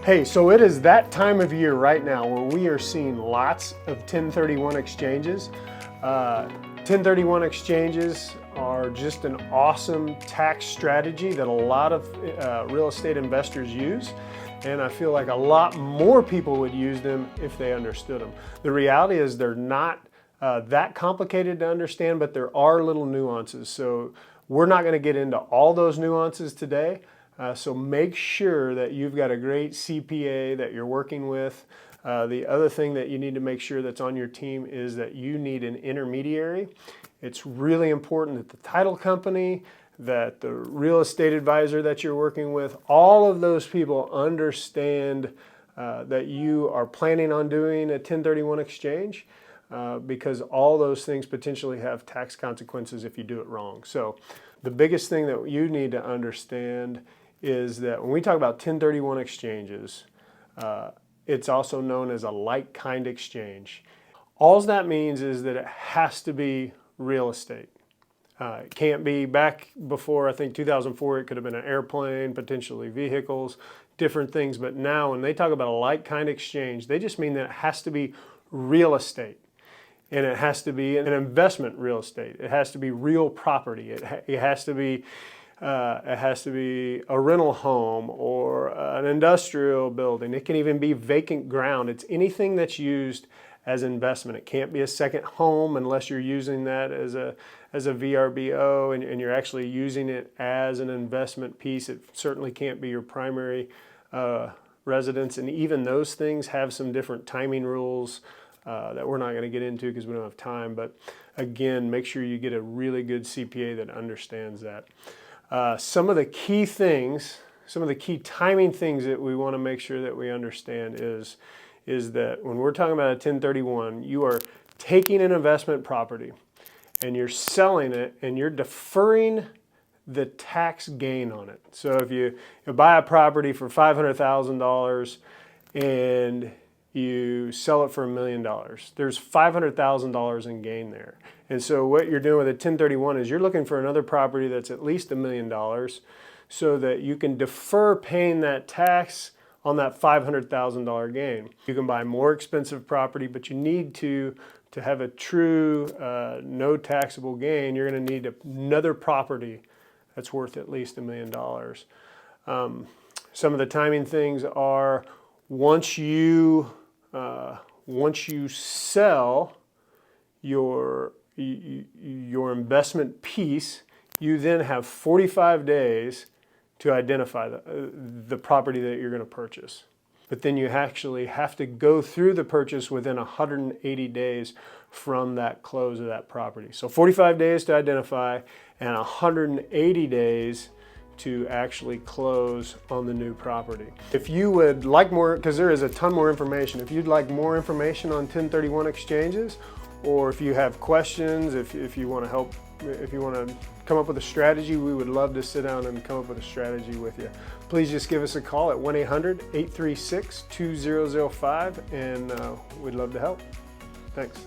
Hey, so it is that time of year right now where we are seeing lots of 1031 exchanges. 1031 exchanges are just an awesome tax strategy that a lot of real estate investors use. And I feel like a lot more people would use them if they understood them. The reality is they're not that complicated to understand, but there are little nuances. So we're not going to get into all those nuances today. So make sure that you've got a great CPA that you're working with. The other thing that you need to make sure that's on your team is that you need an intermediary. It's really important that the title company, that the real estate advisor that you're working with, all of those people understand that you are planning on doing a 1031 exchange because all those things potentially have tax consequences if you do it wrong. So the biggest thing that you need to understand is that when we talk about 1031 exchanges, it's also known as a like-kind exchange. All that means is that it has to be real estate. It can't be back before, I think 2004, it could have been an airplane, potentially vehicles, different things. But now when they talk about a like-kind exchange, they just mean that it has to be real estate. And it has to be an investment real estate. It has to be real property. It has to be a rental home or an industrial building. It can even be vacant ground. It's anything that's used as investment. It can't be a second home unless you're using that as a VRBO and you're actually using it as an investment piece. It certainly can't be your primary residence. And even those things have some different timing rules that we're not going to get into because we don't have time. But again, make sure you get a really good CPA that understands that. Some of the key things, some of the key timing things that we want to make sure that we understand is that when we're talking about a 1031, you are taking an investment property and you're selling it and you're deferring the tax gain on it. So if you buy a property for $500,000 and you sell it for $1 million, there's $500,000 in gain there. And so what you're doing with a 1031 is you're looking for another property that's at least $1 million so that you can defer paying that tax on that $500,000 gain. You can buy more expensive property, but you need to have a true no taxable gain, you're going to need another property that's worth at least $1 million. Some of the timing things are once you sell your investment piece, you then have 45 days to identify the property that you're going to purchase. But then you actually have to go through the purchase within 180 days from that close of that property. So 45 days to identify and 180 days to actually close on the new property. If you would like more, because there is a ton more information, if you'd like more information on 1031 exchanges, or if you have questions, if you want to help, if you want to come up with a strategy, we would love to sit down and come up with a strategy with you. Please just give us a call at 1-800-836-2005 and we'd love to help. Thanks.